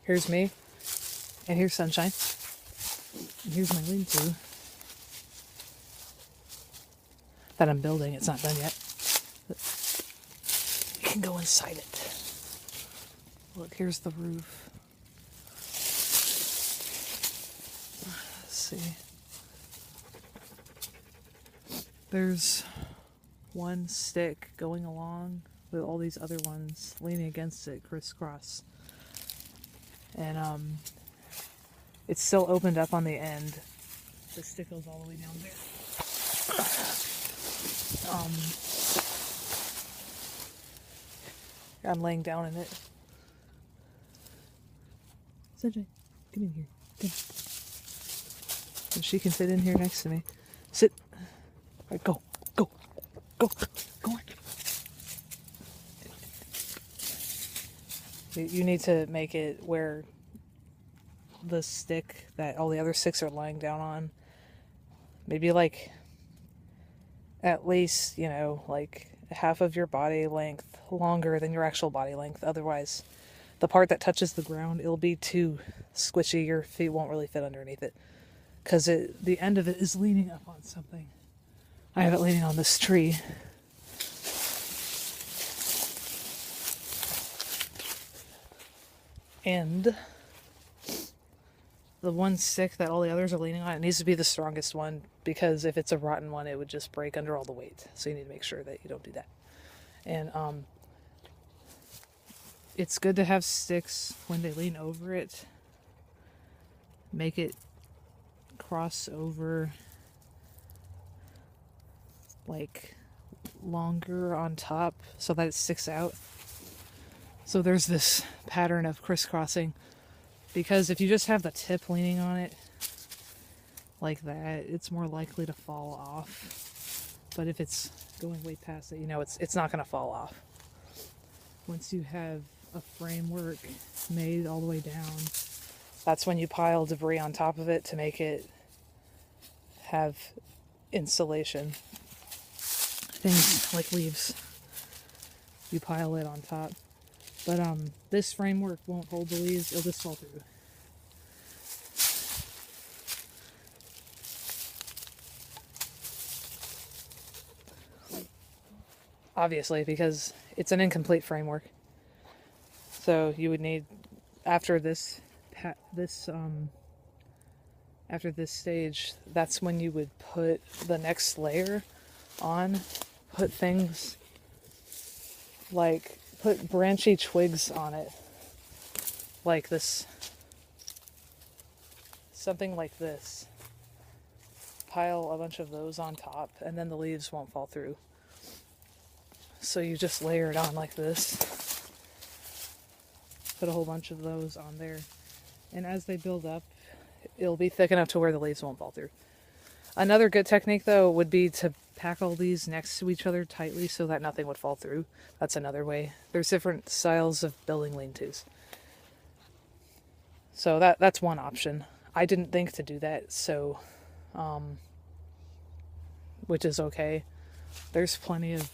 Here's me, and here's sunshine, and here's my lean-to that I'm building. It's not done yet. But you can go inside it. Look, here's the roof. Let's see. There's one stick going along with all these other ones leaning against it crisscross. And it's still opened up on the end. The stick goes all the way down there. I'm laying down in it. Sunshine, come in here. Come. And she can fit in here next to me. Sit. All right, go. Go. Go. Go on. You need to make it where the stick that all the other sticks are lying down on, maybe like at least, like half of your body length longer than your actual body length. Otherwise, the part that touches the ground, it'll be too squishy. Your feet won't really fit underneath it because the end of it is leaning up on something. I have it leaning on this tree. And the one stick that all the others are leaning on, it needs to be the strongest one, because if it's a rotten one, it would just break under all the weight. So you need to make sure that you don't do that. And it's good to have sticks when they lean over it. Make it cross over like longer on top so that it sticks out. So there's this pattern of crisscrossing, because if you just have the tip leaning on it like that, it's more likely to fall off. But if it's going way past it, it's not going to fall off. Once you have a framework made all the way down, that's when you pile debris on top of it to make it have insulation. Things like leaves, you pile it on top. But this framework won't hold the leaves, it'll just fall through. Obviously, because it's an incomplete framework. So you would need, after this stage, that's when you would put the next layer on. Put things like, put branchy twigs on it, like this, something like this. Pile a bunch of those on top, and then the leaves won't fall through. So you just layer it on like this. Put a whole bunch of those on there, and as they build up, it'll be thick enough to where the leaves won't fall through. Another good technique, though, would be to pack all these next to each other tightly so that nothing would fall through. That's another way. There's different styles of building lean-tos. So that's one option. I didn't think to do that, so, which is okay. There's plenty of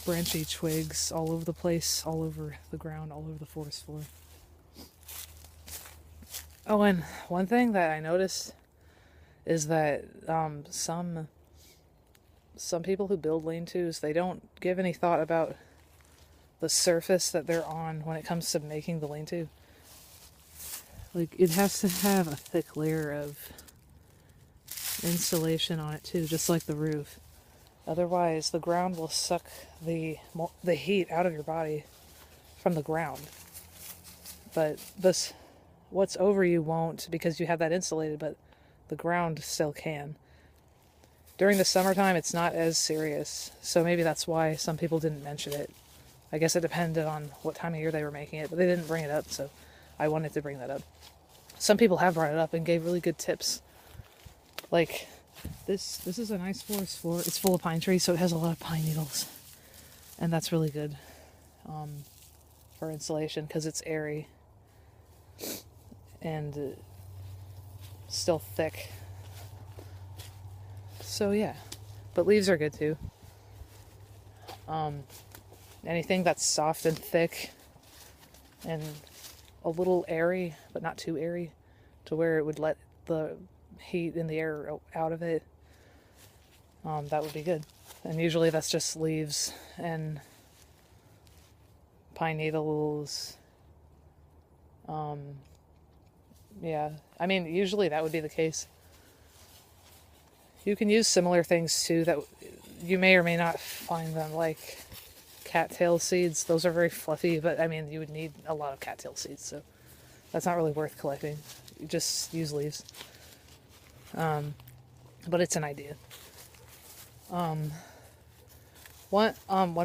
branchy twigs all over the place, all over the ground, all over the forest floor. Oh, and one thing that I noticed is that some people who build lean-tos, they don't give any thought about the surface that they're on when it comes to making the lean-to. Like, it has to have a thick layer of insulation on it too, just like the roof. Otherwise, the ground will suck the heat out of your body from the ground. But what's over you won't, because you have that insulated, but the ground still can. During the summertime, it's not as serious, so maybe that's why some people didn't mention it. I guess it depended on what time of year they were making it, but they didn't bring it up, so I wanted to bring that up. Some people have brought it up and gave really good tips. Like, this is a nice forest floor. It's full of pine trees, so it has a lot of pine needles. And that's really good for insulation, because it's airy and still thick. So yeah, but leaves are good too. Anything that's soft and thick and a little airy, but not too airy, to where it would let the heat in the air out of it, that would be good. And usually that's just leaves and pine needles. Yeah, I mean, usually that would be the case. You can use similar things too that you may or may not find them, like cattail seeds. Those are very fluffy, but I mean, you would need a lot of cattail seeds, so that's not really worth collecting. You just use leaves. But it's an idea. One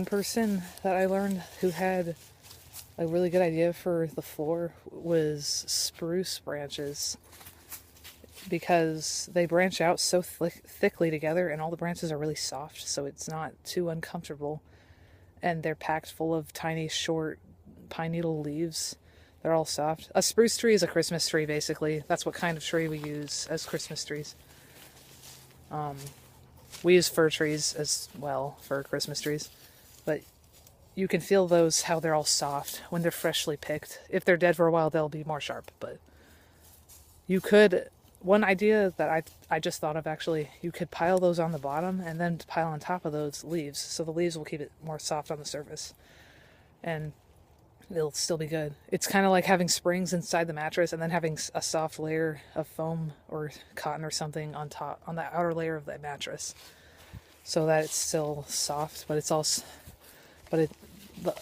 person that I learned who had a really good idea for the floor was spruce branches, because they branch out so thickly together, and all the branches are really soft, so it's not too uncomfortable. And they're packed full of tiny, short pine needle leaves. They're all soft. A spruce tree is a Christmas tree, basically. That's what kind of tree we use as Christmas trees. We use fir trees as well for Christmas trees. But you can feel those, how they're all soft when they're freshly picked. If they're dead for a while, they'll be more sharp. But you could... One idea that I just thought of, actually, you could pile those on the bottom and then pile on top of those leaves. So the leaves will keep it more soft on the surface. And it'll still be good. It's kind of like having springs inside the mattress and then having a soft layer of foam or cotton or something on top, on the outer layer of the mattress, so that it's still soft, but it's also,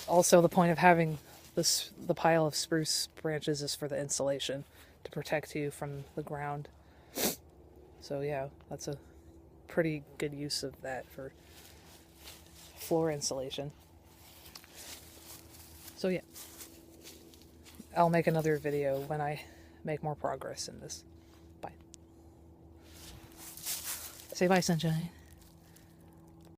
also the point of having the pile of spruce branches is for the insulation, to protect you from the ground. So yeah, that's a pretty good use of that for floor insulation. So yeah, I'll make another video when I make more progress in this. Bye. Say bye, sunshine.